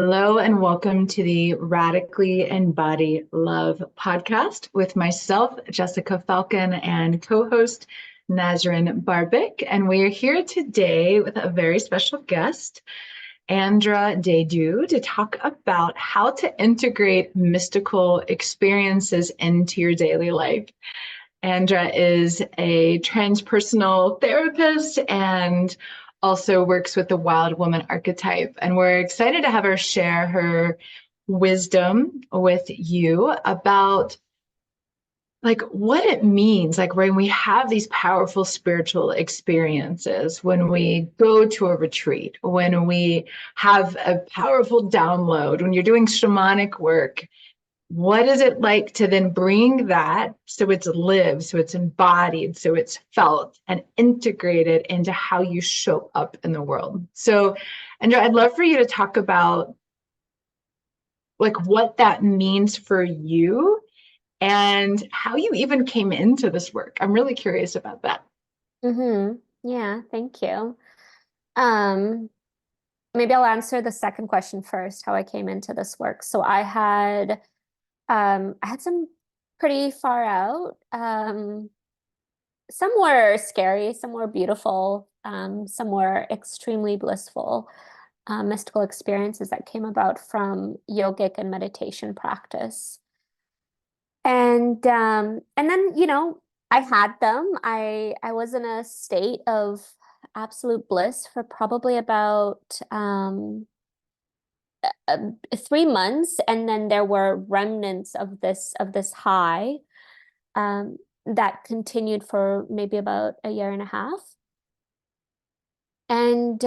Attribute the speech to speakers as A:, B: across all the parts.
A: Hello and welcome to the Radically Embody Love Podcast with myself, Jessica Falcon, and co-host Nasrin Barbic. And we are here today with a very special guest, Andra Dediu, to talk about how to integrate mystical experiences into your daily life. Andra is a transpersonal therapist and also works with the wild woman archetype. And we're excited to have her share her wisdom with you about what it means, when we have these powerful spiritual experiences, when we go to a retreat, when we have a powerful download, when you're doing shamanic work. What is it like to then bring that so it's lived, so it's embodied, so it's felt and integrated into how you show up in the world? So, Andra, I'd love for you to talk about what that means for you and how you even came into this work. I'm really curious about that.
B: Yeah, thank you. Maybe I'll answer the second question first, how I came into this work. So I had some pretty far out. Some were scary, some were beautiful, some were extremely blissful, mystical experiences that came about from yogic and meditation practice. And then, I had them. I was in a state of absolute bliss for probably about 3 months, and then there were remnants of this high that continued for maybe about a year and a half. And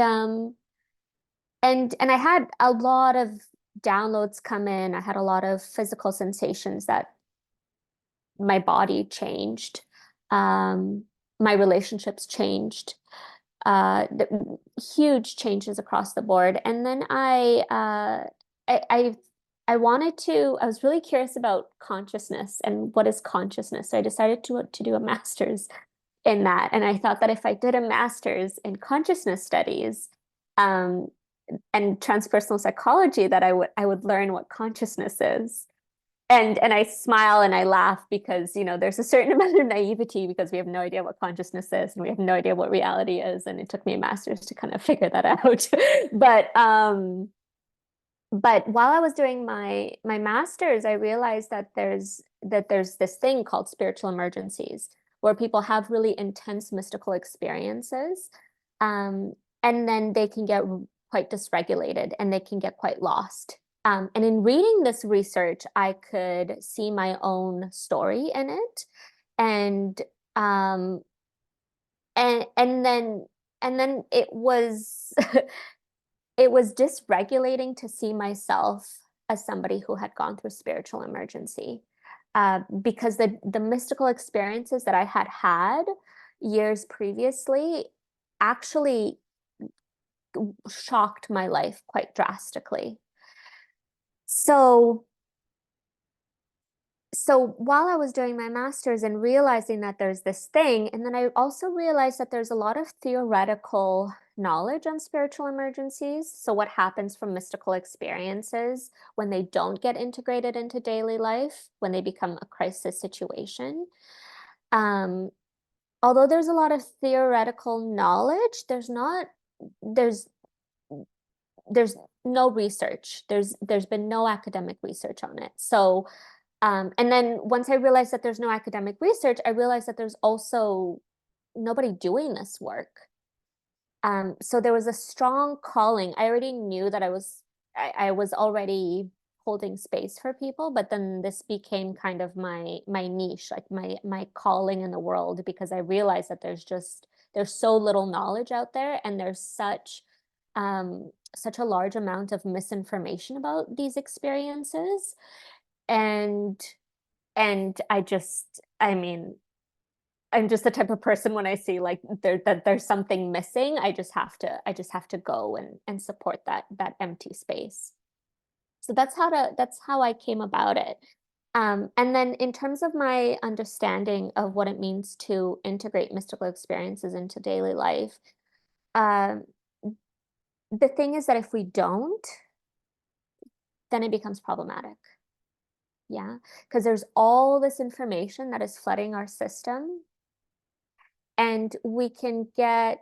B: I had a lot of downloads come in. I had a lot of physical sensations that my body changed. My relationships changed. Huge changes across the board. And then I was really curious about consciousness and what is consciousness. So I decided to do a master's in that. And I thought that if I did a master's in consciousness studies, and transpersonal psychology, that I would learn what consciousness is. And I smile and I laugh because, there's a certain amount of naivety because we have no idea what consciousness is and we have no idea what reality is. And it took me a master's to kind of figure that out. But while I was doing my master's, I realized that there's this thing called spiritual emergencies where people have really intense mystical experiences. And then they can get quite dysregulated and they can get quite lost. And in reading this research, I could see my own story in it, and then it was it was dysregulating to see myself as somebody who had gone through spiritual emergency, because the mystical experiences that I had years previously actually shocked my life quite drastically. So while I was doing my master's and realizing that there's this thing, and then I also realized that there's a lot of theoretical knowledge on spiritual emergencies. So what happens from mystical experiences when they don't get integrated into daily life, when they become a crisis situation. Although there's a lot of theoretical knowledge, there's no research. There's been no academic research on it. So, and then once I realized that there's no academic research, I realized that there's also nobody doing this work. So there was a strong calling. I already knew that I was already holding space for people, but then this became kind of my niche, like my calling in the world, because I realized that there's so little knowledge out there, and there's such a large amount of misinformation about these experiences. And I'm just the type of person, when I see that there's something missing, I just have to go and support that empty space. So that's how I came about it. And then in terms of my understanding of what it means to integrate mystical experiences into daily life, the thing is that if we don't, then it becomes problematic. Yeah, because there's all this information that is flooding our system, and we can oh,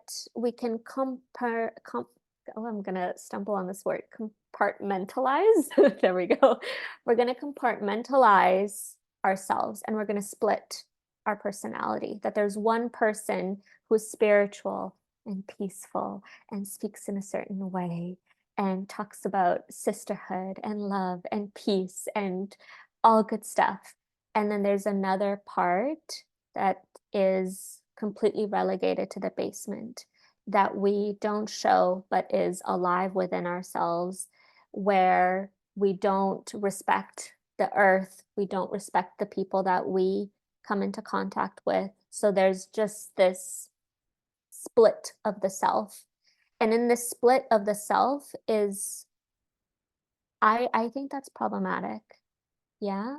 B: I'm gonna stumble on this word, compartmentalize. There we go. We're gonna compartmentalize ourselves, and we're gonna split our personality. That there's one person who's spiritual and peaceful and speaks in a certain way and talks about sisterhood and love and peace and all good stuff. And then there's another part that is completely relegated to the basement, that we don't show but is alive within ourselves, where we don't respect the earth, we don't respect the people that we come into contact with. So there's just this split of the self. And in this split of the self is, I think that's problematic. Yeah.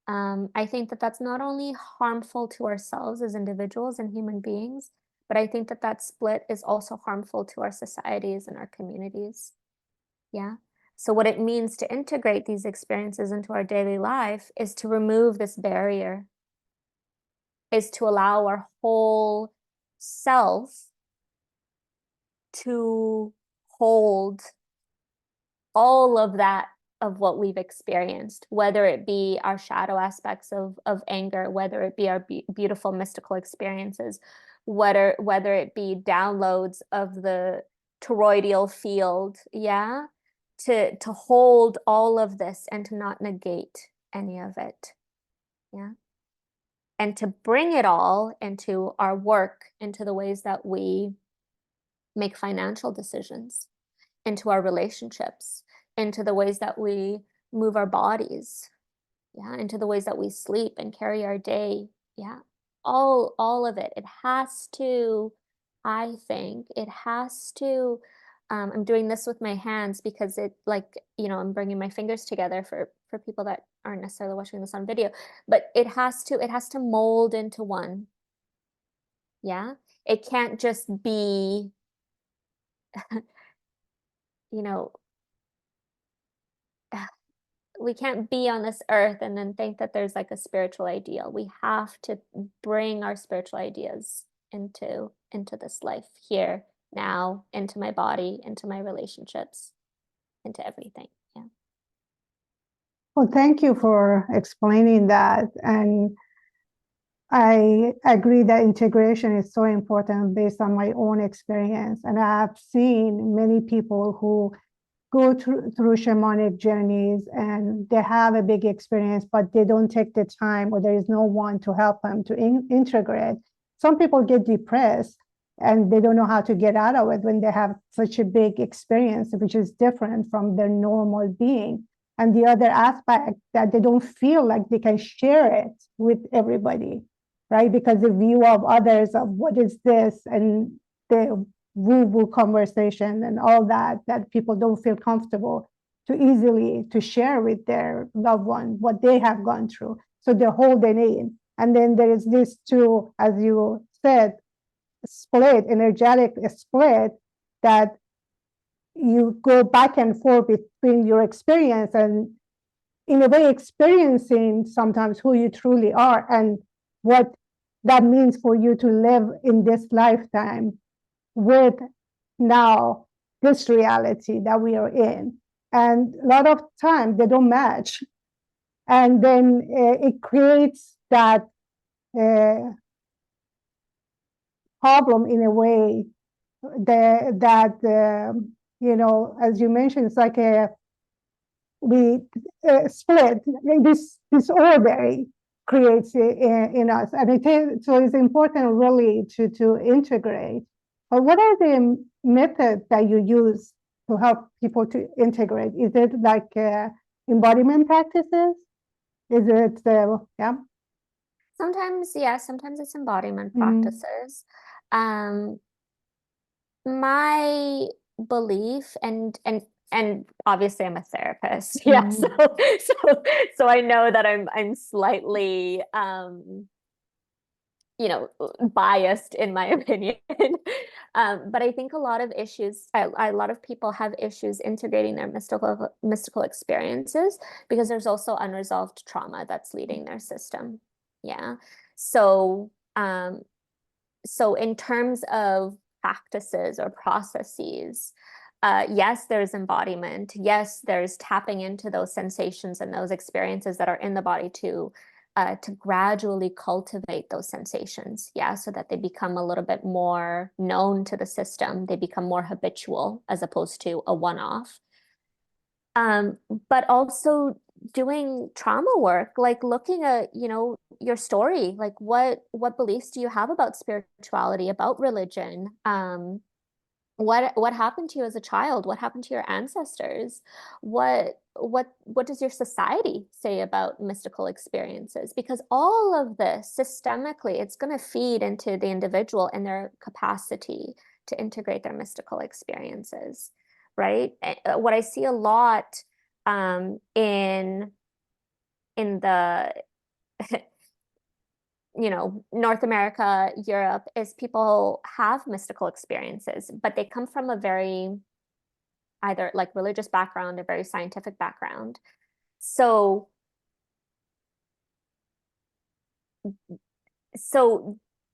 B: I think that that's not only harmful to ourselves as individuals and human beings, but I think that that split is also harmful to our societies and our communities. Yeah. So what it means to integrate these experiences into our daily life is to remove this barrier, is to allow our whole self to hold all of that, of what we've experienced, whether it be our shadow aspects of anger, whether it be our beautiful mystical experiences, whether it be downloads of the toroidal field, yeah, to hold all of this and to not negate any of it, yeah, and to bring it all into our work, into the ways that we make financial decisions, into our relationships, into the ways that we move our bodies, yeah, into the ways that we sleep and carry our day, yeah, all of it. It has to, I think it has to, I'm doing this with my hands because it, like, I'm bringing my fingers together for people that aren't necessarily watching this on video, but it has to mold into one. Yeah, it can't just be you know we can't be on this earth and then think that there's like a spiritual ideal. We have to bring our spiritual ideas into this life here now, into my body, into my relationships, into everything. Yeah.
C: Well, thank you for explaining that. And I agree that integration is so important based on my own experience. And I've seen many people who go through shamanic journeys and they have a big experience, but they don't take the time, or there is no one to help them to integrate. Some people get depressed and they don't know how to get out of it when they have such a big experience, which is different from their normal being. And the other aspect, that they don't feel like they can share it with everybody, right? Because the view of others of what is this, and the woo-woo conversation and all that people don't feel comfortable to easily to share with their loved one what they have gone through. So they're holding in. And then there is this too, as you said, energetic split, that you go back and forth between your experience and in a way experiencing sometimes who you truly are and what that means for you to live in this lifetime with now this reality that we are in. And a lot of time they don't match. And then it creates that problem in a way that as you mentioned, it's like we split. This disorder creates in us, and so it's important really to integrate. But what are the methods that you use to help people to integrate? Is it like embodiment practices? Is it yeah?
B: Sometimes, yeah, sometimes it's embodiment practices. My belief, and obviously I'm a therapist. Yeah. So I know that I'm slightly biased in my opinion. But I think a lot of people have issues integrating their mystical experiences because there's also unresolved trauma that's leading their system. Yeah. So, so in terms of practices or processes, yes, there's embodiment. Yes, there's tapping into those sensations and those experiences that are in the body to gradually cultivate those sensations. Yeah, so that they become a little bit more known to the system. They become more habitual as opposed to a one-off. But also doing trauma work, like looking at, your story, like what beliefs do you have about spirituality, about religion? What happened to you as a child? What happened to your ancestors? What does your society say about mystical experiences? Because all of this systemically, it's going to feed into the individual and their capacity to integrate their mystical experiences, right? What I see a lot in the North America, Europe, is people have mystical experiences, but they come from a very either like religious background or very scientific background. So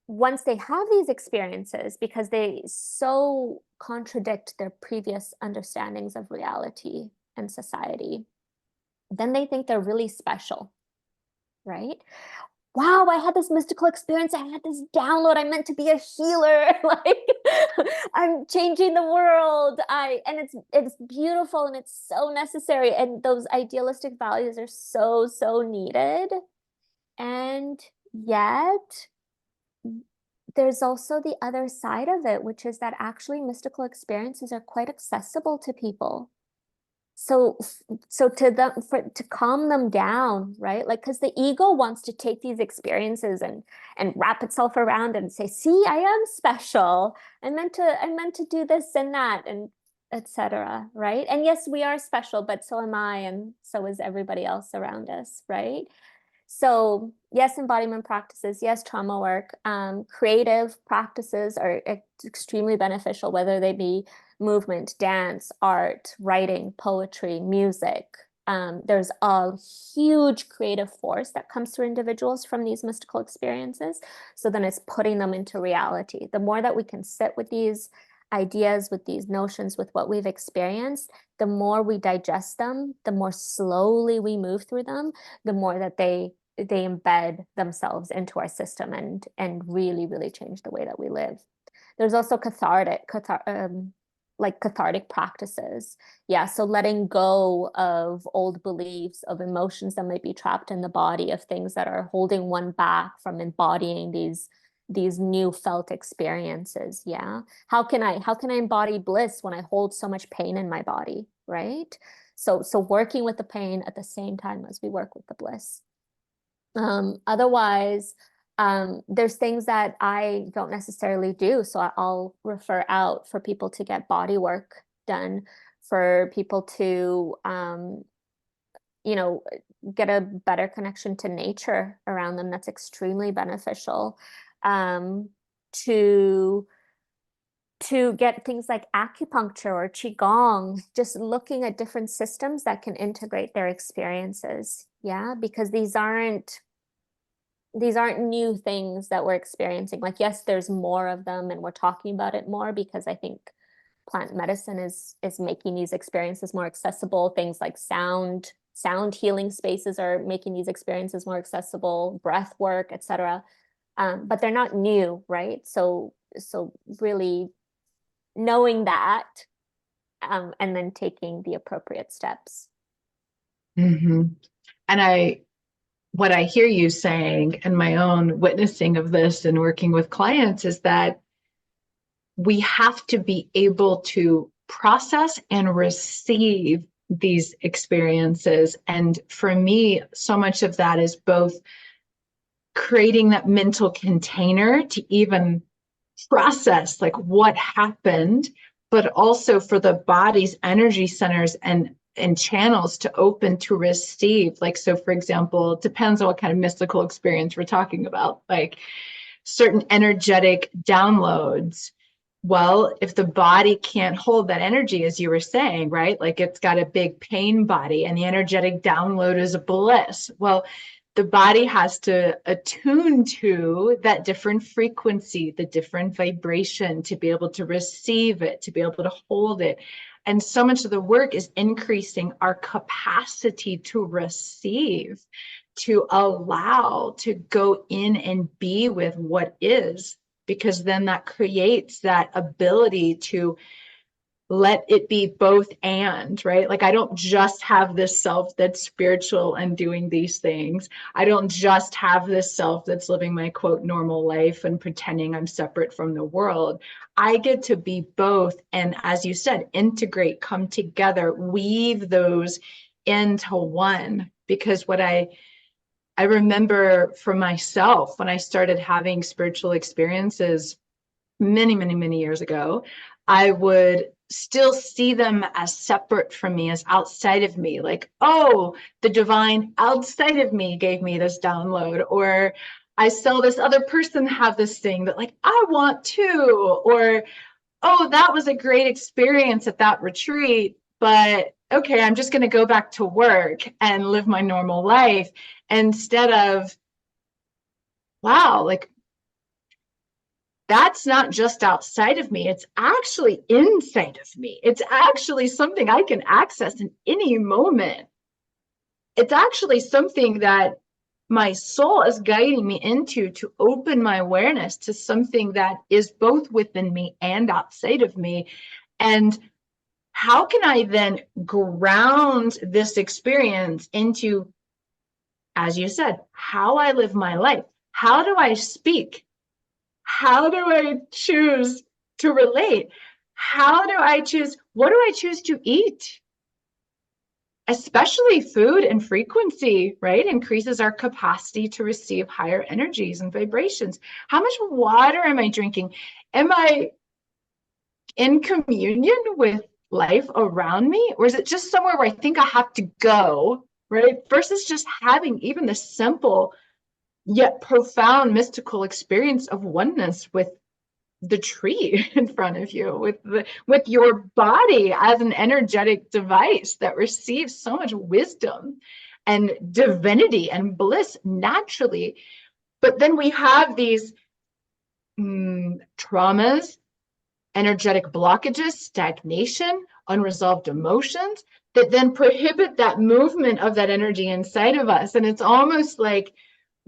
B: once they have these experiences, because they so contradict their previous understandings of reality and society, then they think they're really special, right? Wow, I had this mystical experience. I had this download. I meant to be a healer. Like I'm changing the world. And it's beautiful and it's so necessary. And those idealistic values are so needed. And yet there's also the other side of it, which is that actually mystical experiences are quite accessible to people. So to calm them down, right? Like, because the ego wants to take these experiences and wrap itself around and say, see, I am special. I meant to do this and that and etc. Right? And yes, we are special, but so am I, and so is everybody else around us, right? So yes, embodiment practices, yes, trauma work, creative practices are extremely beneficial, whether they be movement, dance, art, writing, poetry, music. There's a huge creative force that comes through individuals from these mystical experiences. So then it's putting them into reality. The more that we can sit with these ideas, with these notions, with what we've experienced, the more we digest them, the more slowly we move through them, the more that they embed themselves into our system and really change the way that we live. There's also cathartic practices. Yeah, so letting go of old beliefs, of emotions that might be trapped in the body, of things that are holding one back from embodying these new felt experiences. Yeah, how can I embody bliss when I hold so much pain in my body, right? So working with the pain at the same time as we work with the bliss. Otherwise, there's things that I don't necessarily do. So I'll refer out for people to get body work done, for people to, get a better connection to nature around them. That's extremely beneficial. To get things like acupuncture or qigong, just looking at different systems that can integrate their experiences. Yeah, because these aren't new things that we're experiencing. Like, yes, there's more of them and we're talking about it more because I think plant medicine is making these experiences more accessible. Things like sound healing spaces are making these experiences more accessible, breath work, etc. But they're not new, right? So really knowing that, and then taking the appropriate steps.
A: Mm-hmm. And what I hear you saying, and my own witnessing of this and working with clients, is that we have to be able to process and receive these experiences. And for me, so much of that is both creating that mental container to even process like what happened, but also for the body's energy centers and channels to open to receive. Like, so for example, it depends on what kind of mystical experience we're talking about. Like, certain energetic downloads. Well, if the body can't hold that energy, as you were saying, right? Like it's got a big pain body and the energetic download is a bliss. Well, the body has to attune to that different frequency, the different vibration to be able to receive it, to be able to hold it. And so much of the work is increasing our capacity to receive, to allow, to go in and be with what is, because then that creates that ability to let it be both and, right? Like I don't just have this self that's spiritual and doing these things. I don't just have this self that's living my quote normal life and pretending I'm separate from the world. I get to be both. And as you said, integrate, come together, weave those into one. Because what I remember for myself when I started having spiritual experiences many, many, many years ago, I would still see them as separate from me, as outside of me. Like, oh, the divine outside of me gave me this download, or I saw this other person have this thing that like I want to, or oh, that was a great experience at that retreat, but okay, I'm just going to go back to work and live my normal life instead of, wow, like that's not just outside of me, it's actually inside of me. It's actually something I can access in any moment. It's actually something that my soul is guiding me into, to open my awareness to something that is both within me and outside of me. And how can I then ground this experience into, as you said, how I live my life? How do I speak? How do I choose to relate? How do I choose? What do I choose to eat? Especially food and frequency, right? Increases our capacity to receive higher energies and vibrations. How much water am I drinking? Am I in communion with life around me? Or is it just somewhere where I think I have to go, right? Versus just having even the simple yet profound mystical experience of oneness with the tree in front of you, with your body as an energetic device that receives so much wisdom and divinity and bliss naturally. But then we have these traumas, energetic blockages, stagnation, unresolved emotions that then prohibit that movement of that energy inside of us. And it's almost like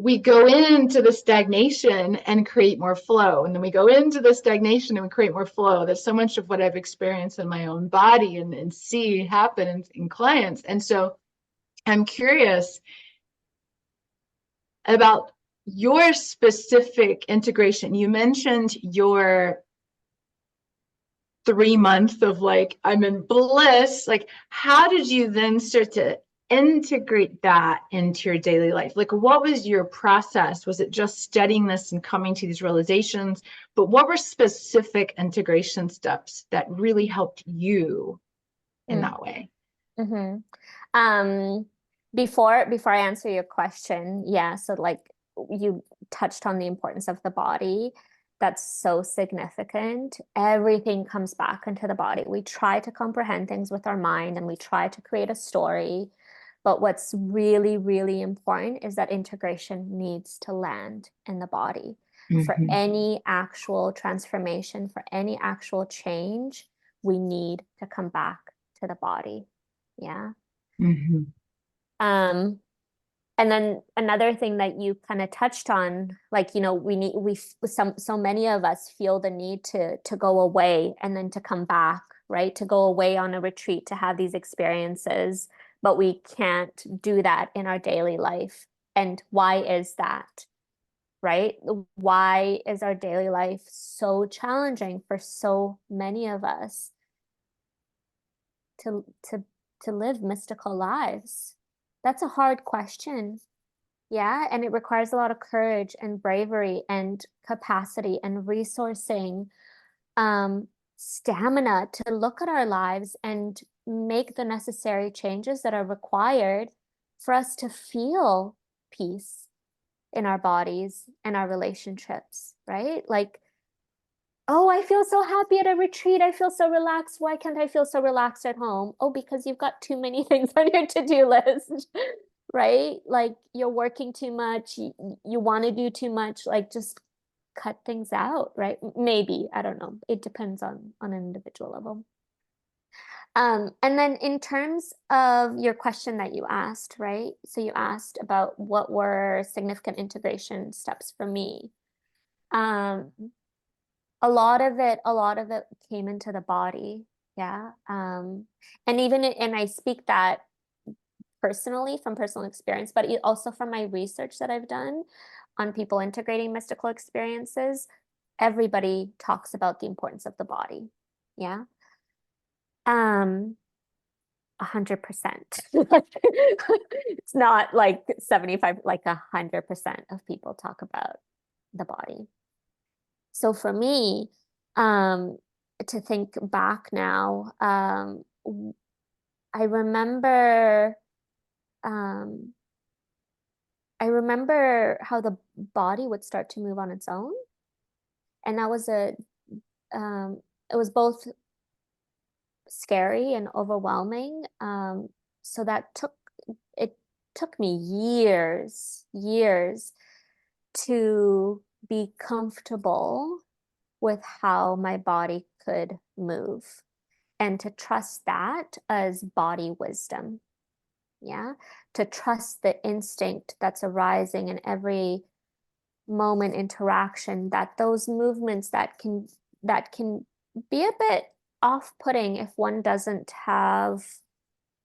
A: we go into the stagnation and create more flow. And then we go into the stagnation and we create more flow. That's so much of what I've experienced in my own body and see happen in clients. And so I'm curious about your specific integration. You mentioned your 3 months of like, I'm in bliss. Like, how did you then start to integrate that into your daily life? Like, what was your process? Was it just studying this and coming to these realizations? But what were specific integration steps that really helped you in that way?
B: Mm-hmm. Before I answer your question, yeah, so like you touched on the importance of the body. That's so significant. Everything comes back into the body. We try to comprehend things with our mind and we try to create a story. But what's really, really important is that integration needs to land in the body. For any actual transformation, for any actual change, we need to come back to the body. Yeah. And then another thing that you kind of touched on, like, you know, so many of us feel the need to go away and then to come back, right? To go away on a retreat, to have these experiences, but we can't do that in our daily life. And why is that, right? Why is our daily life so challenging for so many of us to live mystical lives? That's a hard question. Yeah. And it requires a lot of courage and bravery and capacity and resourcing, stamina to look at our lives and make the necessary changes that are required for us to feel peace, in our bodies and our relationships, right? Like, oh, I feel so happy at a retreat. I feel so relaxed. Why can't I feel so relaxed at home? Oh, because you've got too many things on your to-do list, right? Like you're working too much. You want to do too much. Like just cut things out, right? Maybe, I don't know. It depends on an individual level. And then in terms of your question that you asked, right? So you asked about what were significant integration steps for me. A lot of it came into the body. Yeah. And I speak that personally from personal experience, but also from my research that I've done on people integrating mystical experiences. Everybody talks about the importance of the body. Yeah. 100%. It's not like 75, like 100% of people talk about the body. So for me, to think back now, I remember how the body would start to move on its own. And that was it was both scary and overwhelming. So it took me years to be comfortable with how my body could move and to trust that as body wisdom. Yeah. To trust the instinct that's arising in every moment interaction, that those movements that can be a bit off-putting if one doesn't have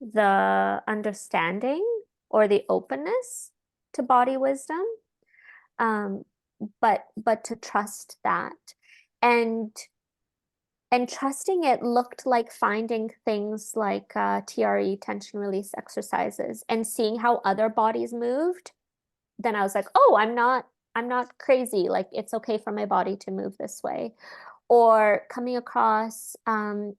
B: the understanding or the openness to body wisdom. But to trust that, and trusting it looked like finding things like TRE, tension release exercises, and seeing how other bodies moved. Then I was like, oh, I'm not crazy. Like it's okay for my body to move this way. Or coming across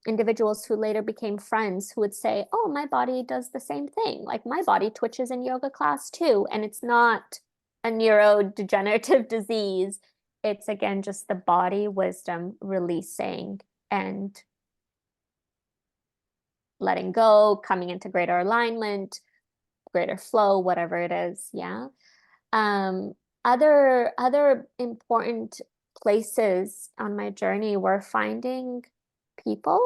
B: individuals who later became friends who would say, oh, my body does the same thing. Like my body twitches in yoga class too. And it's not a neurodegenerative disease. It's again, just the body wisdom releasing and letting go, coming into greater alignment, greater flow, whatever it is. Yeah. Other important places on my journey were finding people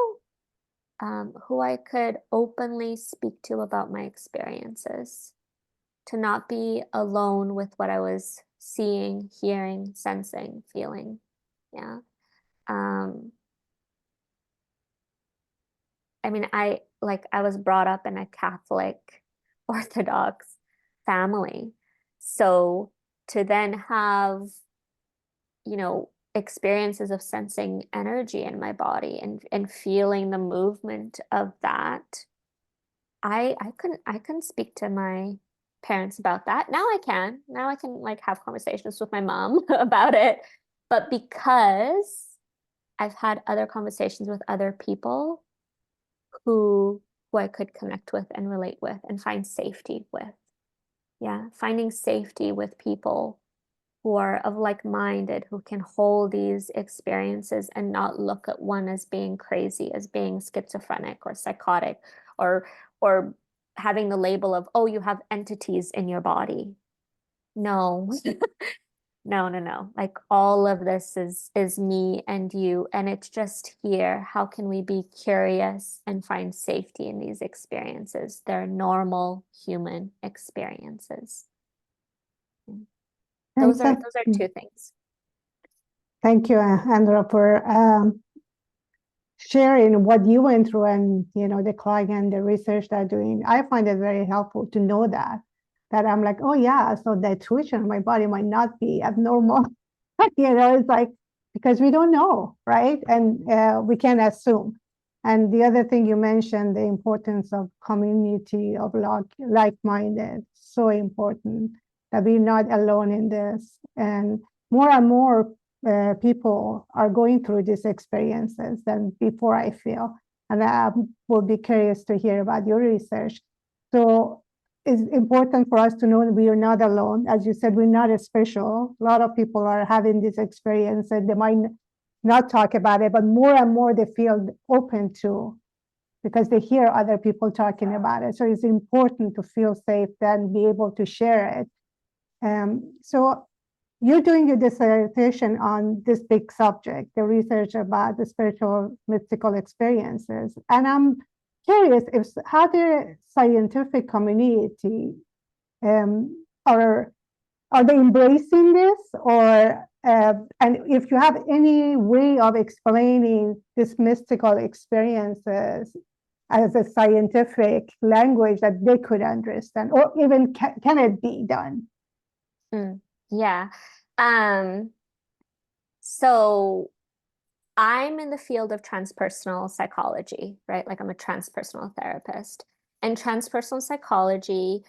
B: who I could openly speak to about my experiences, to not be alone with what I was seeing, hearing, sensing, feeling. Yeah. I mean, I was brought up in a Catholic Orthodox family. So to then have, experiences of sensing energy in my body and feeling the movement of that, I couldn't speak to my parents about that. Now I can like have conversations with my mom about it. But because I've had other conversations with other people who I could connect with and relate with and find safety with. Yeah, finding safety with people who are of like-minded, who can hold these experiences and not look at one as being crazy, as being schizophrenic or psychotic, or having the label of, oh, you have entities in your body. No. No. Like all of this is me and you, and it's just here. How can we be curious and find safety in these experiences? They're normal human experiences. Those are two things.
C: Thank you, Andra, for sharing what you went through and the client and the research they're doing. I find it very helpful to know that I'm like, oh yeah, so the tuition in my body might not be abnormal. It's like, because we don't know, right? And we can assume. And the other thing you mentioned, the importance of community of like-minded, so important that we're not alone in this. And more people are going through these experiences than before, I feel. And I will be curious to hear about your research. So it's important for us to know that we are not alone. As you said, we're not as special. A lot of people are having this experience and they might not talk about it, but more and more they feel open to, because they hear other people talking about it. So it's important to feel safe and be able to share it. So you're doing your dissertation on this big subject, the research about the spiritual mystical experiences. And I'm curious if how the scientific community are they embracing this, or and if you have any way of explaining this mystical experiences as a scientific language that they could understand, or even can it be done?
B: Yeah. So I'm in the field of transpersonal psychology, right? Like I'm a transpersonal therapist, and transpersonal psychology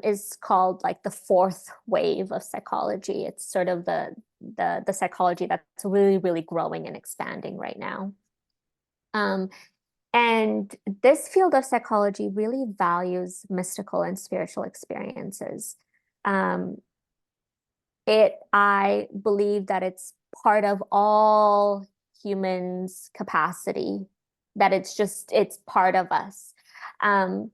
B: is called like the fourth wave of psychology. It's sort of the psychology that's really, really growing and expanding right now. And this field of psychology really values mystical and spiritual experiences. I believe that it's part of all humans' capacity, that it's part of us. And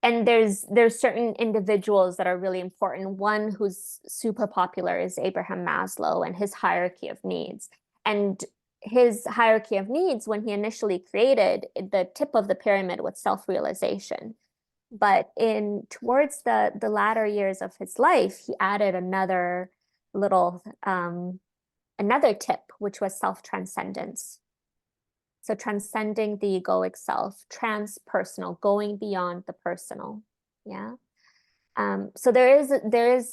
B: there's certain individuals that are really important. One who's super popular is Abraham Maslow and his hierarchy of needs. And his hierarchy of needs, when he initially created, the tip of the pyramid was self-realization. But towards the latter years of his life, he added another little another tip, which was self-transcendence. So transcending the egoic self, transpersonal, going beyond the personal. Yeah. So there is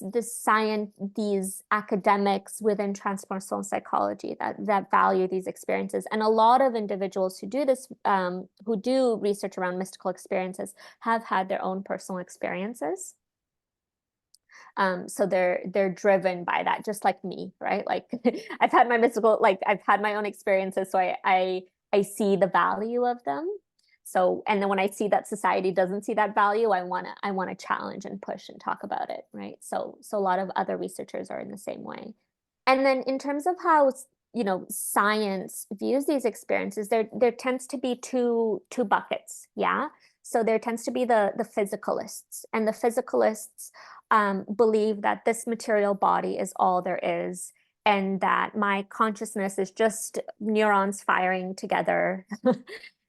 B: this science, these academics within transpersonal psychology that value these experiences, and a lot of individuals who do this, who do research around mystical experiences, have had their own personal experiences. So they're driven by that, just like me, right? Like I've had my own experiences, so I see the value of them. So, and then when I see that society doesn't see that value, I want to challenge and push and talk about it, right? So a lot of other researchers are in the same way. And then in terms of how, science views these experiences, there tends to be two buckets, yeah? So there tends to be the physicalists, and the physicalists believe that this material body is all there is, and that my consciousness is just neurons firing together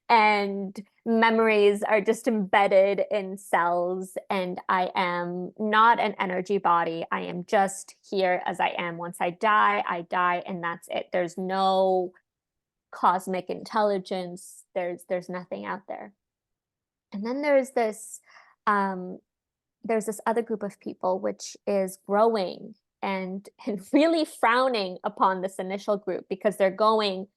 B: and memories are just embedded in cells, and I am not an energy body. I am just here as I am. Once I die, and that's it. There's no cosmic intelligence. There's nothing out there. And then there's this other group of people which is growing and really frowning upon this initial group, because they're going,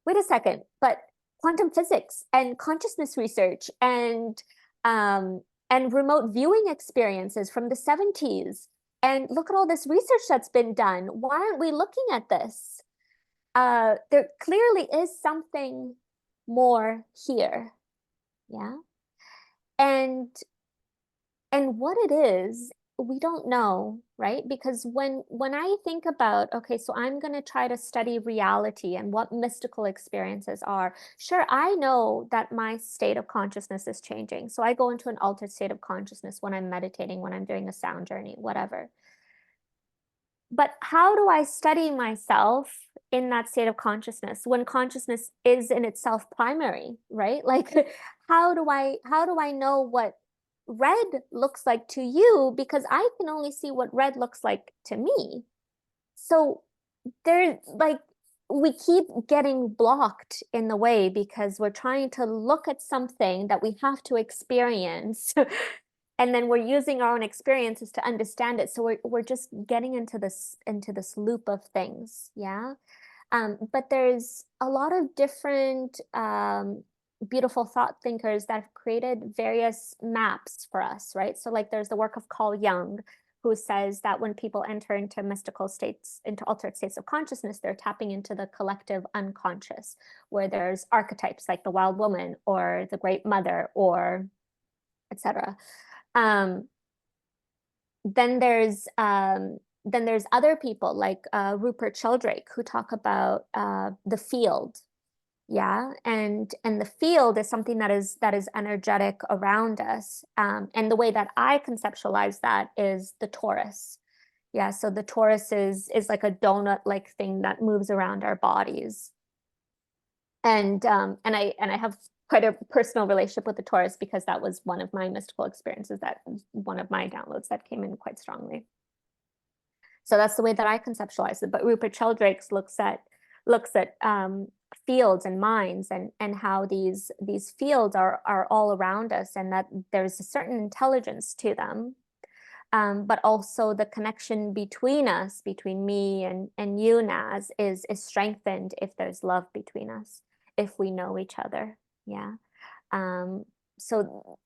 B: wait a second, but quantum physics and consciousness research and remote viewing experiences from the 70s, and look at all this research that's been done. Why aren't we looking at this? There clearly is something more here. Yeah. And what it is, we don't know, right? Because when I think about, okay, so I'm going to try to study reality and what mystical experiences are, sure, I know that my state of consciousness is changing. So I go into an altered state of consciousness when I'm meditating, when I'm doing a sound journey, whatever. But how do I study myself in that state of consciousness when consciousness is in itself primary, right? Like, how do I know what red looks like to you, because I can only see what red looks like to me? So we keep getting blocked in the way because we're trying to look at something that we have to experience and then we're using our own experiences to understand it. So we're just getting into this loop of things. Yeah. But there's a lot of different beautiful thought thinkers that have created various maps for us, right? So like there's the work of Carl Jung, who says that when people enter into mystical states, into altered states of consciousness, they're tapping into the collective unconscious, where there's archetypes like the wild woman or the great mother or etc. Then there's other people like Rupert Sheldrake, who talk about the field. Yeah, and the field is something that is energetic around us. And the way that I conceptualize that is the torus. Yeah, so the torus is like a donut-like thing that moves around our bodies. And I have quite a personal relationship with the torus, because that was one of my mystical experiences, that one of my downloads that came in quite strongly. So that's the way that I conceptualize it. But Rupert Sheldrake looks at fields and minds, and how these fields are all around us, and that there's a certain intelligence to them, but also the connection between us, between me and you, Naz, is strengthened if there's love between us, if we know each other. Yeah. So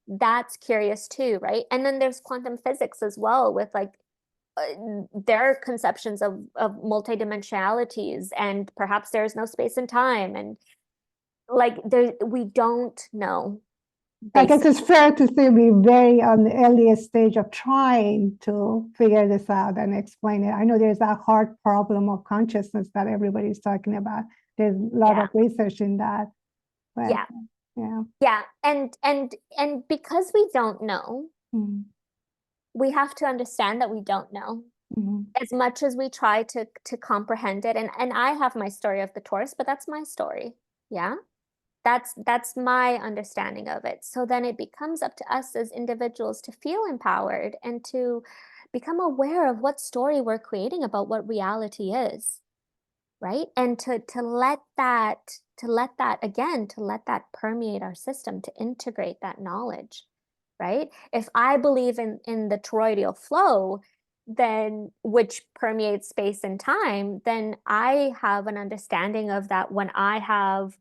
B: that's curious too, right? And then there's quantum physics as well, with like their conceptions of multidimensionalities, and perhaps there's no space and time, and like we don't know.
C: I guess it's fair to say we're very on the earliest stage of trying to figure this out and explain it. I know there's that hard problem of consciousness that everybody's talking about. There's a lot of research in that. But, yeah.
B: And because we don't know, we have to understand that we don't know. As much as we try to comprehend it. And I have my story of the torus, but that's my story. Yeah. That's my understanding of it. So then it becomes up to us as individuals to feel empowered and to become aware of what story we're creating about what reality is, right? And to let that permeate our system, to integrate that knowledge, right? If I believe in the toroidal flow, then, which permeates space and time, then I have an understanding of that when I have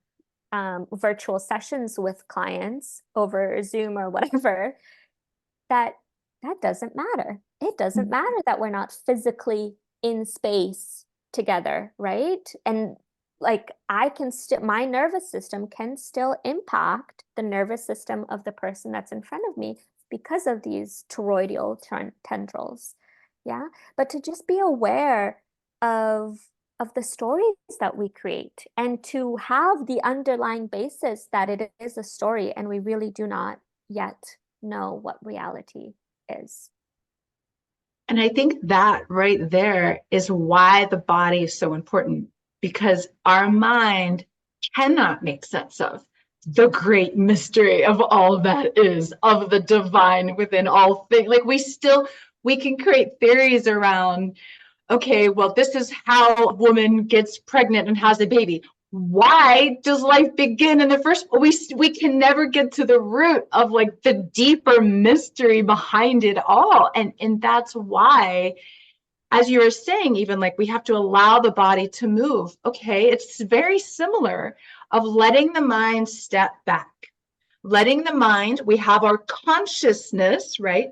B: virtual sessions with clients over Zoom or whatever, that doesn't matter. It doesn't matter that we're not physically in space together, right? And like my nervous system can still impact the nervous system of the person that's in front of me because of these toroidal tendrils. Yeah, but to just be aware of the stories that we create, and to have the underlying basis that it is a story, and we really do not yet know what reality is.
A: And I think that right there is why the body is so important, because our mind cannot make sense of the great mystery of all that is, of the divine within all things. Like we can create theories around, okay, well, this is how a woman gets pregnant and has a baby. Why does life begin in the first? We can never get to the root of like the deeper mystery behind it all. And that's why, as you were saying, even like we have to allow the body to move. Okay, it's very similar of letting the mind step back. Letting the mind, we have our consciousness, right?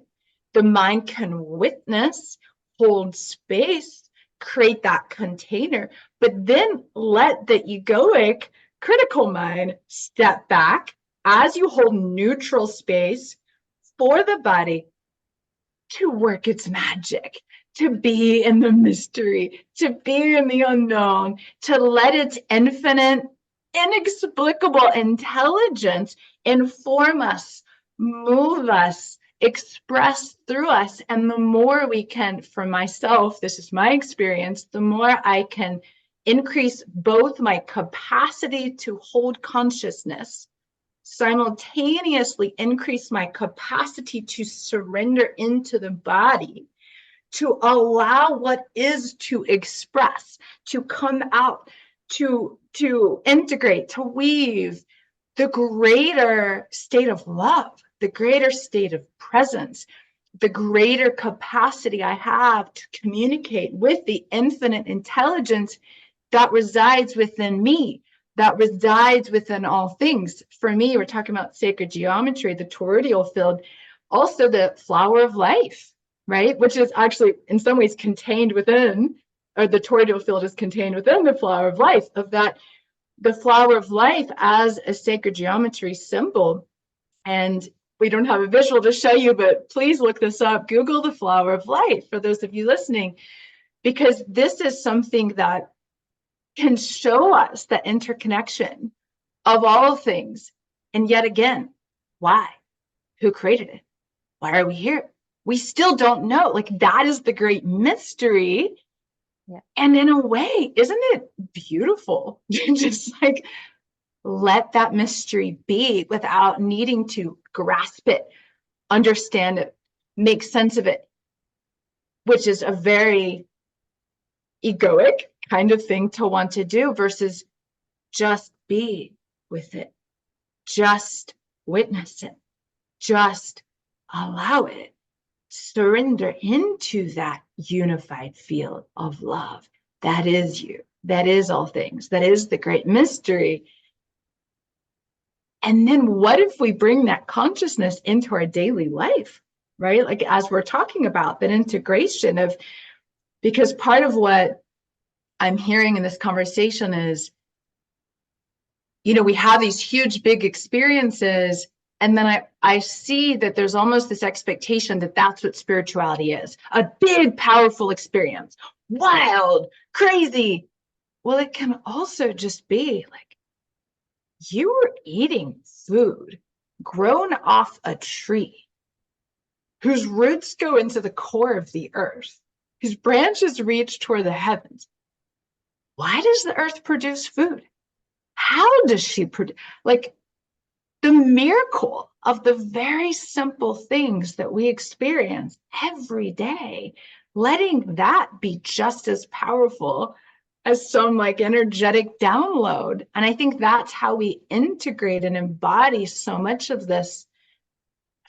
A: The mind can witness, hold space, create that container, but then let the egoic critical mind step back as you hold neutral space for the body to work its magic, to be in the mystery, to be in the unknown, to let its infinite, inexplicable intelligence inform us, move us, express through us. And the more we can, for myself, this is my experience, the more I can increase both my capacity to hold consciousness, simultaneously increase my capacity to surrender into the body, to allow what is to express, to come out, to integrate, to weave, the greater state of love, the greater state of presence, the greater capacity I have to communicate with the infinite intelligence that resides within me, that resides within all things. For me, we're talking about sacred geometry, the toroidal field, also the flower of life, right? Which is actually in some ways contained within, or the toroidal field is contained within the flower of life, of that, the flower of life as a sacred geometry symbol. And we don't have a visual to show you, but please look this up. Google the flower of light for those of you listening, because this is something that can show us the interconnection of all things. And yet again, why? Who created it? Why are we here? We still don't know. Like, that is the great mystery.
B: Yeah.
A: And in a way, isn't it beautiful? Just like let that mystery be without needing to grasp it, understand it, make sense of it, which is a very egoic kind of thing to want to do, versus just be with it, just witness it, just allow it, surrender into that unified field of love. That is you. That is all things. That is the great mystery. And then what if we bring that consciousness into our daily life, right? Like, as we're talking about that integration of, because part of what I'm hearing in this conversation is, we have these huge, big experiences, and then I see that there's almost this expectation that that's what spirituality is. A big, powerful experience, wild, crazy. Well, it can also just be like, you were eating food grown off a tree whose roots go into the core of the earth, whose branches reach toward the heavens. Why does the earth produce food? How does she produce? Like, the miracle of the very simple things that we experience every day, letting that be just as powerful as some like energetic download. And I think that's how we integrate and embody so much of this,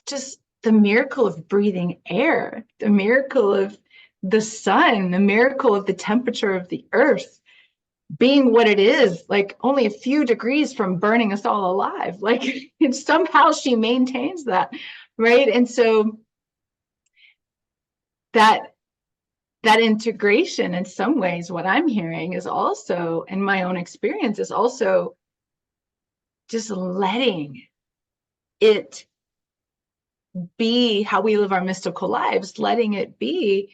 A: just the miracle of breathing air, the miracle of the sun, the miracle of the temperature of the earth being what it is, like only a few degrees from burning us all alive. Like, and somehow she maintains that, right? And so that integration, in some ways, what I'm hearing is also, in my own experience, is also just letting it be how we live our mystical lives, letting it be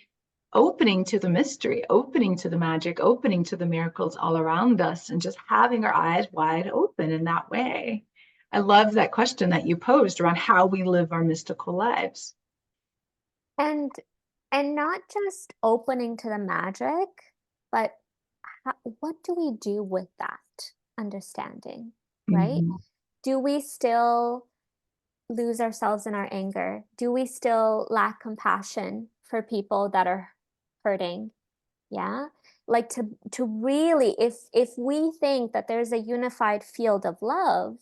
A: opening to the mystery, opening to the magic, opening to the miracles all around us, and just having our eyes wide open in that way. I love that question that you posed around how we live our mystical lives.
B: And not just opening to the magic, but what do we do with that understanding, right?
A: Mm-hmm.
B: Do we still lose ourselves in our anger? Do we still lack compassion for people that are hurting? Yeah. Like to really, if we think that there's a unified field of love,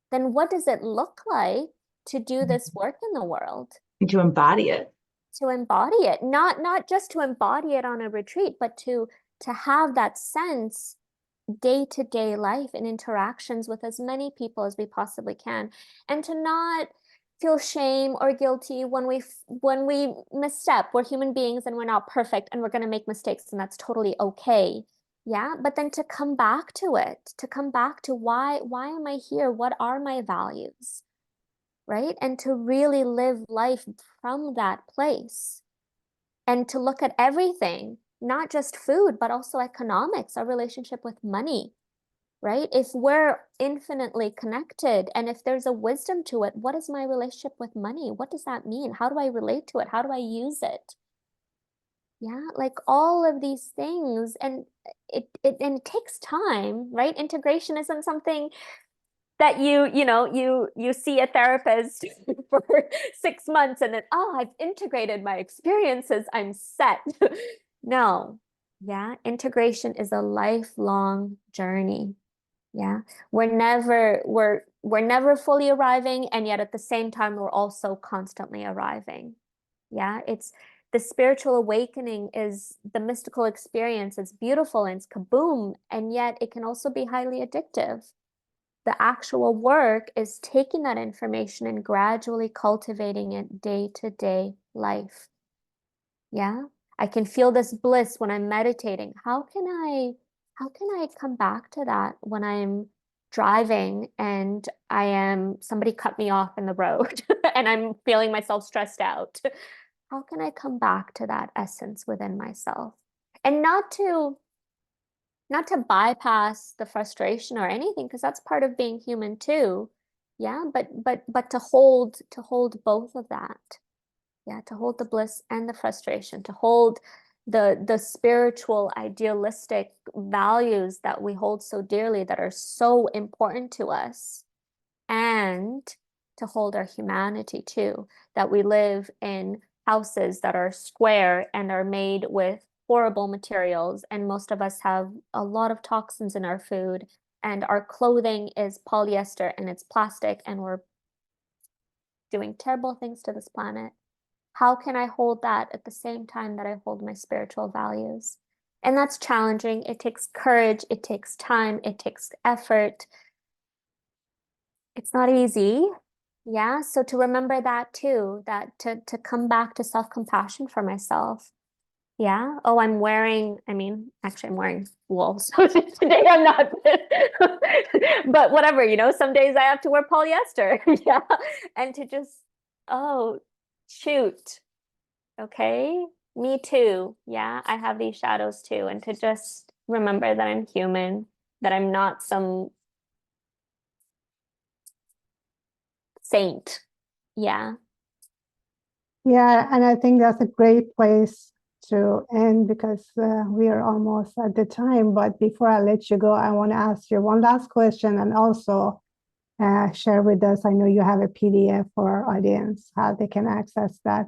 B: then what does it look like to do this work in the world?
A: And to embody it.
B: To embody it, not just to embody it on a retreat, but to have that sense day-to-day life and interactions with as many people as we possibly can, and to not feel shame or guilty when we misstep. We're human beings and we're not perfect, and we're going to make mistakes, and that's totally okay. Yeah, but then to come back to it, to come back to why am I here? What are my values? Right? And to really live life from that place, and to look at everything, not just food, but also economics, our relationship with money, right? If we're infinitely connected, and if there's a wisdom to it, what is my relationship with money? What does that mean? How do I relate to it? How do I use it? Yeah, like all of these things, and it takes time, right? Integration isn't something that you see a therapist for 6 months and then, oh, I've integrated my experiences, I'm set. No. Yeah, integration is a lifelong journey. Yeah, we're never fully arriving, and yet at the same time we're also constantly arriving. Yeah, it's the spiritual awakening is the mystical experience. It's beautiful and it's kaboom, and yet it can also be highly addictive. The actual work is taking that information and gradually cultivating it day-to-day life. Yeah, I can feel this bliss when I'm meditating. How can I come back to that when I'm driving and somebody cut me off in the road and I'm feeling myself stressed out. How can I come back to that essence within myself? And not to bypass the frustration or anything, because that's part of being human too. Yeah, but to hold both of that. Yeah, to hold the bliss and the frustration, to hold the spiritual idealistic values that we hold so dearly, that are so important to us, and to hold our humanity too, that we live in houses that are square and are made with horrible materials, and most of us have a lot of toxins in our food, and our clothing is polyester and it's plastic, and we're doing terrible things to this planet. How can I hold that at the same time that I hold my spiritual values? And that's challenging. It takes courage, it takes time, it takes effort. It's not easy. Yeah, so to remember that too, that to come back to self-compassion for myself. Yeah. Oh, I'm wearing wool. So today I'm not, but whatever, some days I have to wear polyester. Yeah. And to just, oh, shoot. Okay. Me too. Yeah. I have these shadows too. And to just remember that I'm human, that I'm not some saint. Yeah.
C: Yeah, and I think that's a great place to end, because we are almost at the time. But before I let you go, I want to ask you one last question, and also share with us. I know you have a PDF for our audience, how they can access that.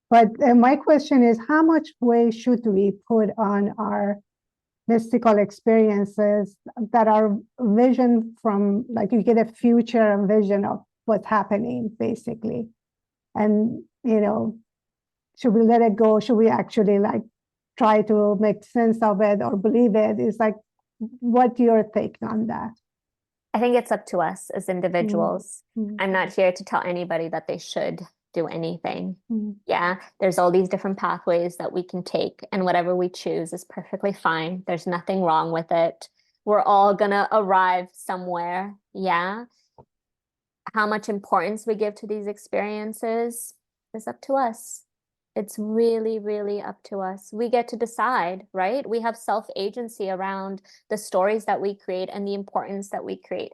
C: But my question is, how much weight should we put on our mystical experiences that are vision from, like, you get a future vision of what's happening, basically? And, should we let it go? Should we actually try to make sense of it or believe it? It's like, what's your take on that?
B: I think it's up to us as individuals.
C: Mm-hmm.
B: I'm not here to tell anybody that they should do anything.
C: Mm-hmm.
B: Yeah, there's all these different pathways that we can take, and whatever we choose is perfectly fine. There's nothing wrong with it. We're all gonna arrive somewhere. Yeah. How much importance we give to these experiences is up to us. It's really, really up to us. We get to decide, right? We have self-agency around the stories that we create and the importance that we create.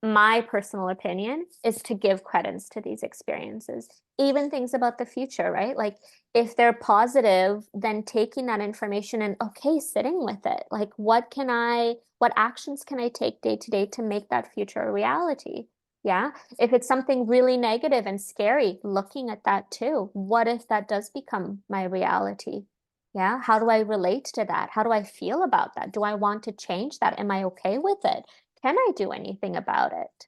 B: My personal opinion is to give credence to these experiences, even things about the future, right? Like, if they're positive, then taking that information and, okay, sitting with it. Like, what actions can I take day to day to make that future a reality? Yeah. If it's something really negative and scary, looking at that too. What if that does become my reality? Yeah. How do I relate to that? How do I feel about that? Do I want to change that? Am I okay with it? Can I do anything about it?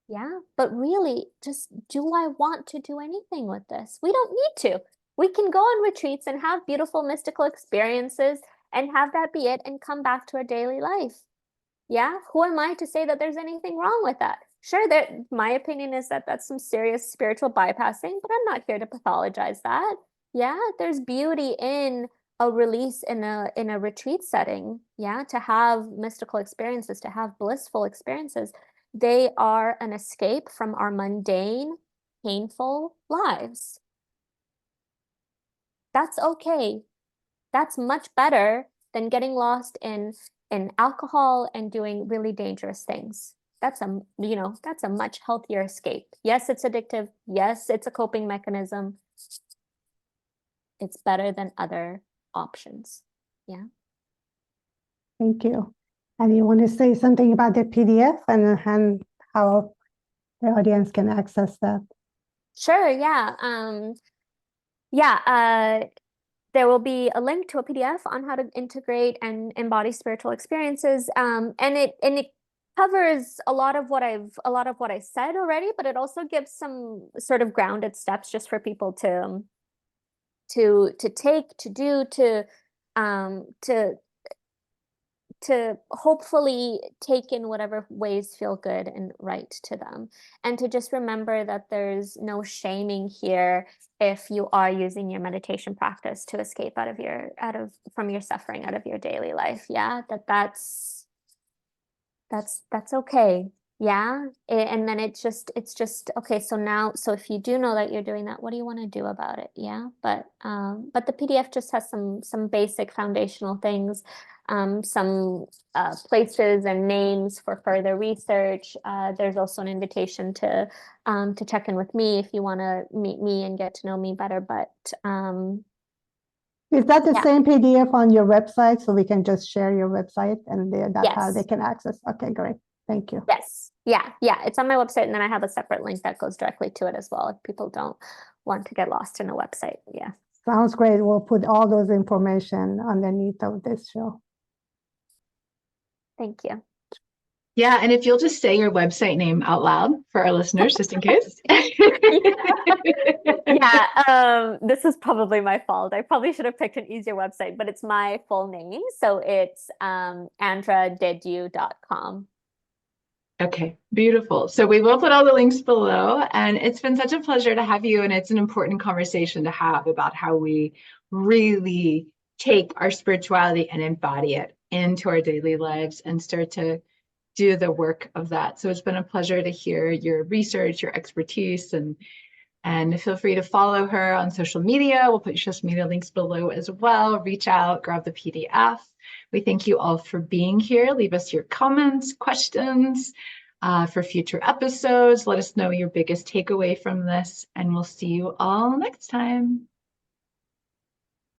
B: Yeah. But really, just, do I want to do anything with this? We don't need to. We can go on retreats and have beautiful mystical experiences and have that be it and come back to our daily life. Yeah. Who am I to say that there's anything wrong with that? Sure, my opinion is that that's some serious spiritual bypassing, but I'm not here to pathologize that. Yeah, there's beauty in a release in a retreat setting. Yeah, to have mystical experiences, to have blissful experiences. They are an escape from our mundane, painful lives. That's okay. That's much better than getting lost in alcohol and doing really dangerous things. That's a much healthier escape. Yes, it's addictive. Yes, it's a coping mechanism. It's better than other options. Yeah.
C: Thank you. And you want to say something about the PDF and how the audience can access that?
B: Sure. Yeah. There will be a link to a PDF on how to integrate and embody spiritual experiences. And it covers a lot of what I said already, but it also gives some sort of grounded steps just for people to take, to do, to hopefully take in whatever ways feel good and right to them. And to just remember that there's no shaming here if you are using your meditation practice to escape from your suffering, out of your daily life. Yeah, that's okay. Yeah. And then it's just, okay, so now, so if you do know that you're doing that, what do you want to do about it? Yeah. But the PDF just has some basic foundational things, some places and names for further research. There's also an invitation to check in with me if you want to meet me and get to know me better. But
C: Is that the
B: yeah.
C: same PDF on your website? So we can just share your website and that's how they
B: Yes.
C: can access. Okay, great. Thank you.
B: Yes. Yeah. It's on my website, and then I have a separate link that goes directly to it as well if people don't want to get lost in a website. Yeah.
C: Sounds great. We'll put all those information underneath of this show.
B: Thank you.
A: Yeah, and if you'll just say your website name out loud for our listeners, just in case.
B: Yeah, this is probably my fault. I probably should have picked an easier website, but it's my full name. So it's andradediu.com.
A: Okay, beautiful. So we will put all the links below, and it's been such a pleasure to have you. And it's an important conversation to have about how we really take our spirituality and embody it into our daily lives and start to do the work of that. So it's been a pleasure to hear your research, your expertise, and feel free to follow her on social media. We'll put your social media links below as well. Reach out, grab the PDF. We thank you all for being here. Leave us your comments, questions for future episodes. Let us know your biggest takeaway from this, and we'll see you all next time.